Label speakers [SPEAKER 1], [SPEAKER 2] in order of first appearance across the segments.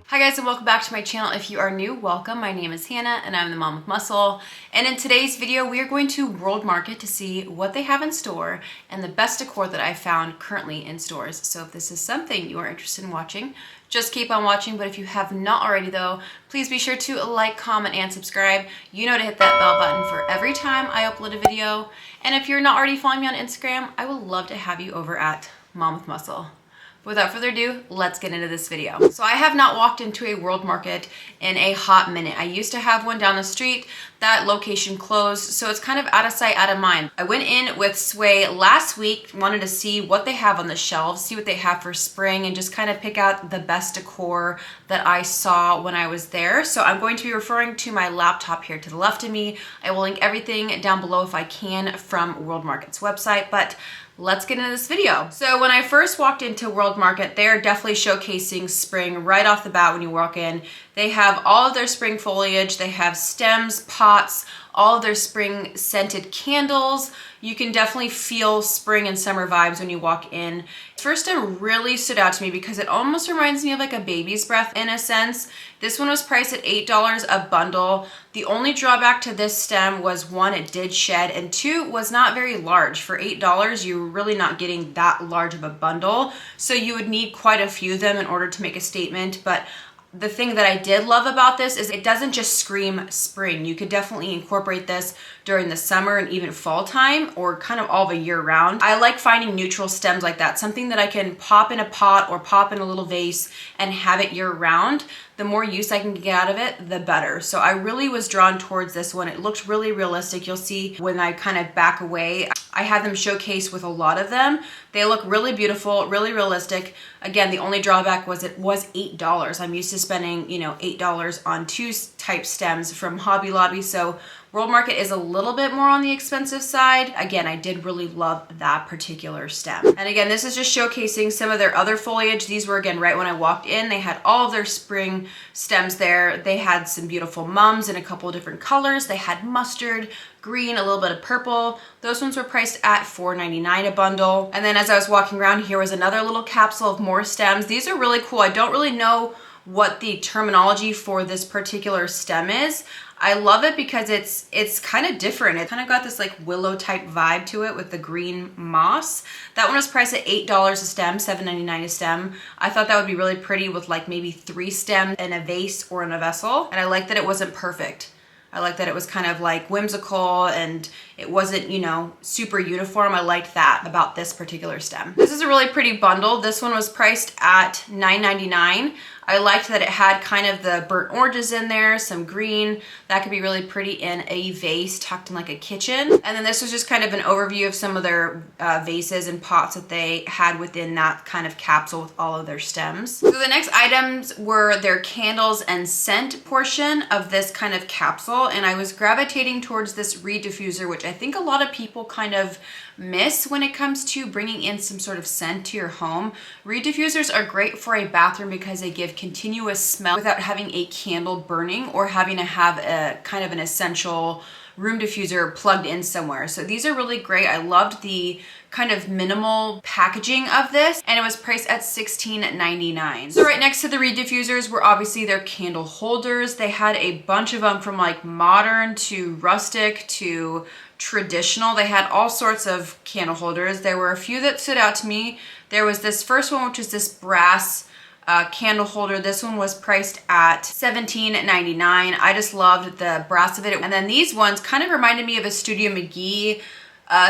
[SPEAKER 1] Hi guys, and welcome back to my channel. If you are new, welcome. My name is Hannah and I'm the mom with muscle. And in today's video, we are going to World Market to see what they have in store and the best decor that I found currently in stores. So if this is something you are interested in watching, just keep on watching. But if you have not already though, please be sure to like, comment, and subscribe. You know to hit that bell button for every time I upload a video. And if you're not already following me on Instagram, I would love to have you over at Mom with Muscle. Without further ado, let's get into this video. So I have not walked into a World Market in a hot minute. I used to have one down the street. That location closed, so it's kind of out of sight, out of mind. I went in with Sway last week, wanted to see what they have on the shelves, see what they have for spring, and just kind of pick out the best decor that I saw when I was there. So I'm going to be referring to my laptop here to the left of me. I will link everything down below if I can from World Market's website, but let's get into this video. So when I first walked into World Market, they're definitely showcasing spring right off the bat when you walk in. They have all of their spring foliage. They have stems, pots, all of their spring scented candles. You can definitely feel spring and summer vibes when you walk in. First stem really stood out to me because it almost reminds me of like a baby's breath in a sense. This one was priced at $8 a bundle. The only drawback to this stem was one, it did shed, and two, was not very large. For $8, you're really not getting that large of a bundle. So you would need quite a few of them in order to make a statement. But the thing that I did love about this is it doesn't just scream spring. You could definitely incorporate this during the summer and even fall time, or kind of all the year round. I like finding neutral stems like that, something that I can pop in a pot or pop in a little vase and have it year round. The more use I can get out of it, the better. So I really was drawn towards this one. It looked really realistic. You'll see when I kind of back away, I had them showcased with a lot of them. They look really beautiful, really realistic. Again, the only drawback was it was $8. I'm used to spending, $8 on two type stems from Hobby Lobby. So World Market is a little bit more on the expensive side. Again, I did really love that particular stem. And again, this is just showcasing some of their other foliage. These were, again, right when I walked in. They had all of their spring stems there. They had some beautiful mums in a couple of different colors. They had mustard, green, a little bit of purple. Those ones were priced at $4.99 a bundle. And then as I was walking around, here was another little capsule of more stems. These are really cool. I don't really know what the terminology for this particular stem is. I love it because it's kind of different. It kind of got this like willow type vibe to it with the green moss. That one was priced at $8 a stem, $7.99 a stem. I thought that would be really pretty with like maybe 3 stems in a vase or in a vessel. And I like that it wasn't perfect. I like that it was kind of like whimsical and it wasn't, super uniform. I liked that about this particular stem. This is a really pretty bundle. This one was priced at $9.99. I liked that it had kind of the burnt oranges in there, some green. That could be really pretty in a vase tucked in like a kitchen. And then this was just kind of an overview of some of their vases and pots that they had within that kind of capsule with all of their stems. So the next items were their candles and scent portion of this kind of capsule. And I was gravitating towards this reed diffuser, which I think a lot of people kind of miss when it comes to bringing in some sort of scent to your home. Reed diffusers are great for a bathroom because they give continuous smell without having a candle burning or having to have a kind of an essential room diffuser plugged in somewhere. So these are really great. I loved the kind of minimal packaging of this, and it was priced at $16.99. So right next to the reed diffusers were obviously their candle holders. They had a bunch of them from like modern to rustic to traditional. They had all sorts of candle holders. There were a few that stood out to me. There was this first one, which is this brass candle holder. This one was priced at $17.99. I just loved the brass of it. And then these ones kind of reminded me of a Studio McGee,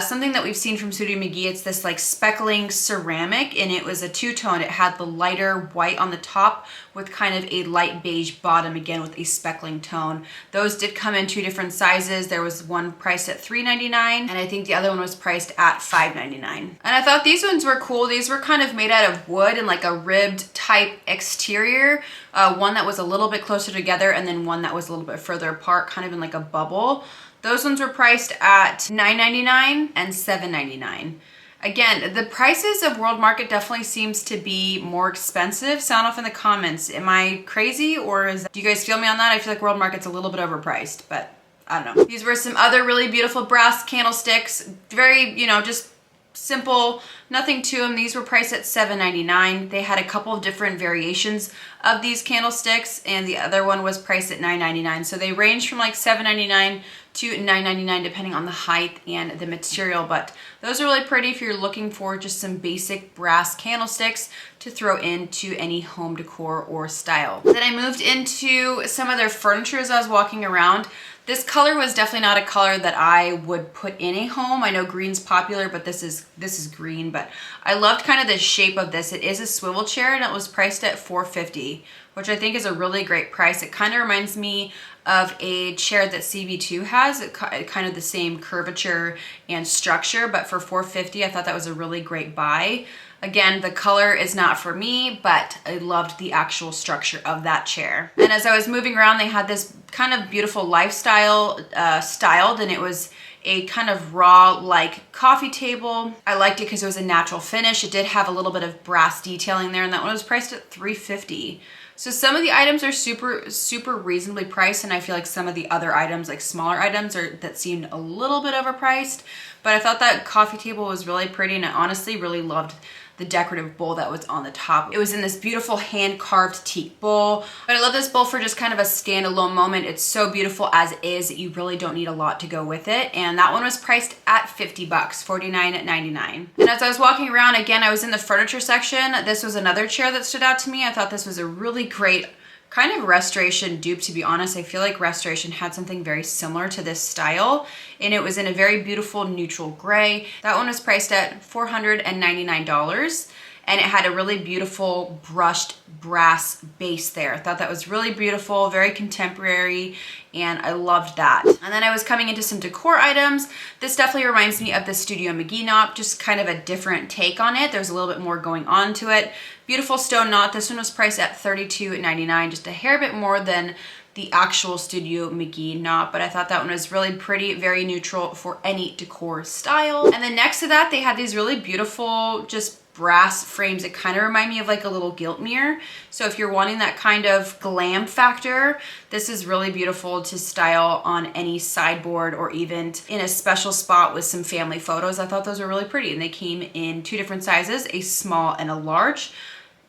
[SPEAKER 1] something that we've seen from Studio McGee. It's this like speckling ceramic, and it was a two-tone. It had the lighter white on the top with kind of a light beige bottom, again with a speckling tone. Those did come in 2 different sizes. There was one priced at $3.99, and I think the other one was priced at $5.99. And I thought these ones were cool. These were kind of made out of wood and like a ribbed type exterior. One that was a little bit closer together, and then one that was a little bit further apart, kind of in like a bubble. Those ones were priced at $9.99 and $7.99. Again, the prices of World Market definitely seems to be more expensive. Sound off in the comments. Am I crazy, or do you guys feel me on that? I feel like World Market's a little bit overpriced, but I don't know. These were some other really beautiful brass candlesticks. Very, you know, just simple, nothing to them. These were priced at $7.99. They had a couple of different variations of these candlesticks, and the other one was priced at $9.99. So they range from like $7.99 to $9.99 depending on the height and the material, but those are really pretty if you're looking for just some basic brass candlesticks to throw into any home decor or style. Then I moved into some of their furniture as I was walking around. This color was definitely not a color that I would put in a home. I know green's popular, but this is green, but I loved kind of the shape of this. It is a swivel chair and it was priced at $4.50, which I think is a really great price. It kind of reminds me of a chair that CB2 has, kind of the same curvature and structure, but for $4.50, I thought that was a really great buy. Again, the color is not for me, but I loved the actual structure of that chair. And as I was moving around, they had this kind of beautiful lifestyle styled, and it was a kind of raw like coffee table. I liked it because it was a natural finish. It did have a little bit of brass detailing there, and that one was priced at $3.50. So some of the items are super reasonably priced, and I feel like some of the other items, like smaller items, that seemed a little bit overpriced. But I thought that coffee table was really pretty, and I honestly really loved the decorative bowl that was on the top. It was in this beautiful hand-carved teak bowl. But I love this bowl for just kind of a standalone moment. It's so beautiful as is that you really don't need a lot to go with it. And that one was priced at $50, $49.99. And as I was walking around, again, I was in the furniture section. This was another chair that stood out to me. I thought this was a really great kind of restoration dupe, to be honest. I feel like Restoration had something very similar to this style, and it was in a very beautiful neutral gray. That one was priced at $499, and it had a really beautiful brushed brass base there. I thought that was really beautiful, very contemporary, and I loved that. And then I was coming into some decor items. This definitely reminds me of the Studio McGee knot, just kind of a different take on it. There's a little bit more going on to it. Beautiful stone knot. This one was priced at $32.99, just a hair bit more than the actual Studio McGee knot, but I thought that one was really pretty, very neutral for any decor style. And then next to that, they had these really beautiful, just brass frames that kind of remind me of like a little gilt mirror. So if you're wanting that kind of glam factor, this is really beautiful to style on any sideboard or even in a special spot with some family photos. I thought those were really pretty, and they came in two different sizes, a small and a large.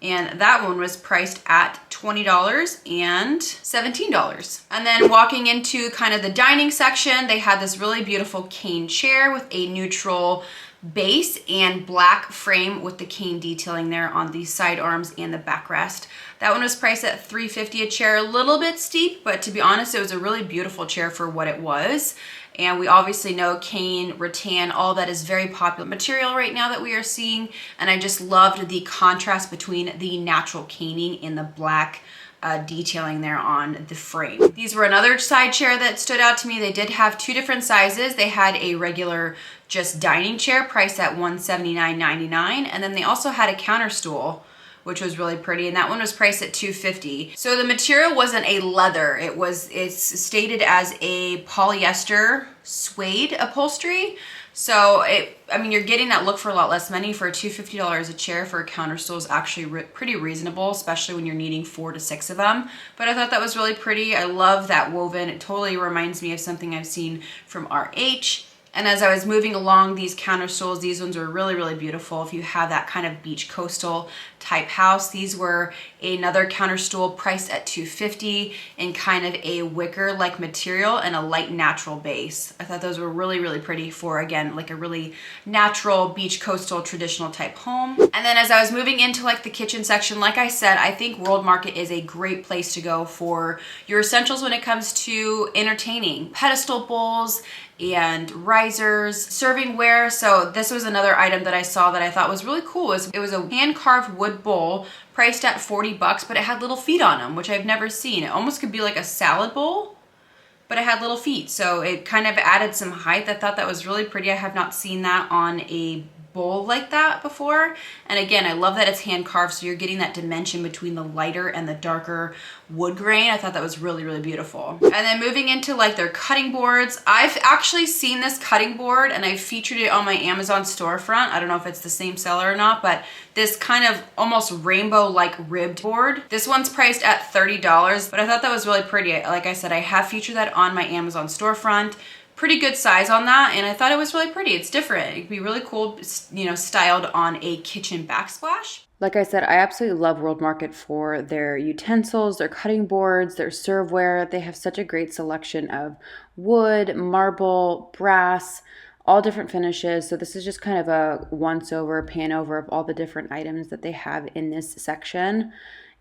[SPEAKER 1] And that one was priced at $20 and $17. And then walking into kind of the dining section, they had this really beautiful cane chair with a neutral base and black frame with the cane detailing there on the side arms and the backrest. That one was priced at $3.50 a chair, a little bit steep, but to be honest, it was a really beautiful chair for what it was. And we obviously know cane, rattan, all that is very popular material right now that we are seeing. And I just loved the contrast between the natural caning and the black detailing there on the frame. These were another side chair that stood out to me. They did have two different sizes. They had a regular just dining chair priced at $179.99, and then they also had a counter stool, which was really pretty, and that one was priced at $250. So the material wasn't a leather. It's stated as a polyester suede upholstery. So I mean, you're getting that look for a lot less money. For $250 a chair for a counter stool is actually pretty reasonable, especially when you're needing 4 to 6 of them. But I thought that was really pretty. I love that woven. It totally reminds me of something I've seen from RH. And as I was moving along these counter stools, these ones were really, really beautiful. If you have that kind of beach coastal type house, these were another counter stool priced at $250 in kind of a wicker like material and a light natural base. I thought those were really, really pretty for, again, like a really natural beach coastal traditional type home. And then as I was moving into like the kitchen section, like I said, I think World Market is a great place to go for your essentials when it comes to entertaining. Pedestal bowls and risers, serving ware. So this was another item that I saw that I thought was really cool. It was a hand-carved wood bowl priced at $40, but it had little feet on them, which I've never seen. It almost could be like a salad bowl, but it had little feet. So it kind of added some height. I thought that was really pretty. I have not seen that on a bowl like that before. And again, I love that it's hand carved, so you're getting that dimension between the lighter and the darker wood grain. I thought that was really, really beautiful. And then moving into like their cutting boards, I've actually seen this cutting board and I've featured it on my Amazon storefront. I don't know if it's the same seller or not, but this kind of almost rainbow-like ribbed board. This one's priced at $30, but I thought that was really pretty. Like I said, I have featured that on my Amazon storefront. Pretty good size on that, and I thought it was really pretty. It's different. It'd be really cool, you know, styled on a kitchen backsplash. Like I said, I absolutely love World Market for their utensils, their cutting boards, their serveware. They have such a great selection of wood, marble, brass, all different finishes. So this is just kind of a once over, pan over of all the different items that they have in this section.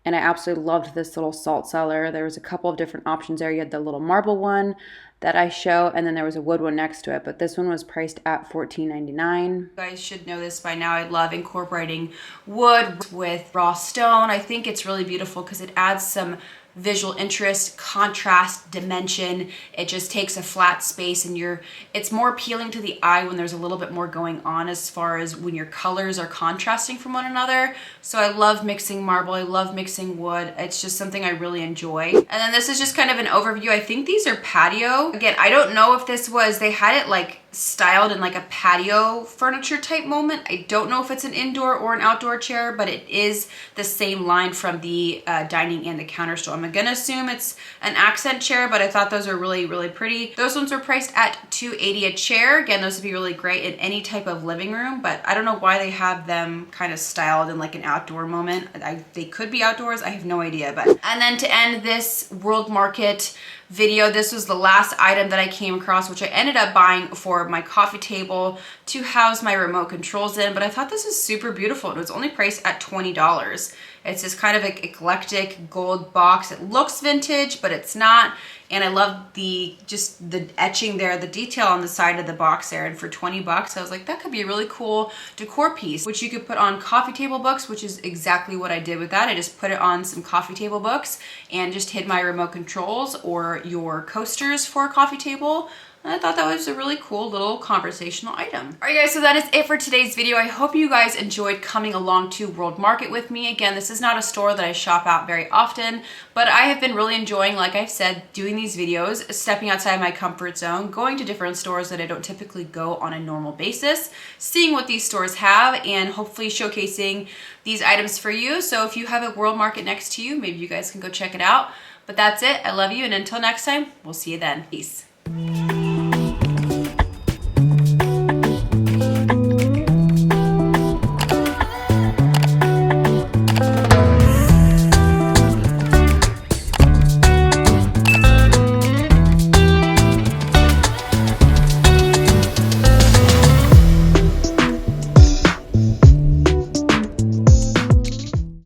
[SPEAKER 1] And I absolutely loved this little salt cellar. There was a couple of different options there. You had the little marble one that I show, and then there was a wood one next to it, but this one was priced at $14.99. You guys should know this by now. I love incorporating wood with raw stone. I think it's really beautiful because it adds some visual interest, contrast, dimension. It just takes a flat space and it's more appealing to the eye when there's a little bit more going on as far as when your colors are contrasting from one another. So I love mixing marble, I love mixing wood. It's just something I really enjoy. And then this is just kind of an overview. I think these are patio. Again, I don't know if this was, they had it like styled in like a patio furniture type moment. I don't know if it's an indoor or an outdoor chair, but it is the same line from the dining and the counter stool. I'm gonna assume it's an accent chair, but I thought those are really, really pretty. Those ones were priced at $2.80 a chair. Again, those would be really great in any type of living room, but I don't know why they have them kind of styled in like an outdoor moment. They could be outdoors, I have no idea. And then to end this World Market video, this was the last item that I came across, which I ended up buying for my coffee table to house my remote controls in, but I thought this was super beautiful. It was only priced at $20. It's this kind of eclectic gold box. It looks vintage, but it's not. And I love just the etching there, the detail on the side of the box there. And for 20 bucks, I was like, that could be a really cool decor piece, which you could put on coffee table books, which is exactly what I did with that. I just put it on some coffee table books and just hid my remote controls or your coasters for a coffee table. And I thought that was a really cool little conversational item. All right, guys, so that is it for today's video. I hope you guys enjoyed coming along to World Market with me. Again, this is not a store that I shop at very often, but I have been really enjoying, like I've said, doing these videos, stepping outside my comfort zone, going to different stores that I don't typically go on a normal basis, seeing what these stores have, and hopefully showcasing these items for you. So if you have a World Market next to you, maybe you guys can go check it out. But that's it. I love you, and until next time, we'll see you then. Peace.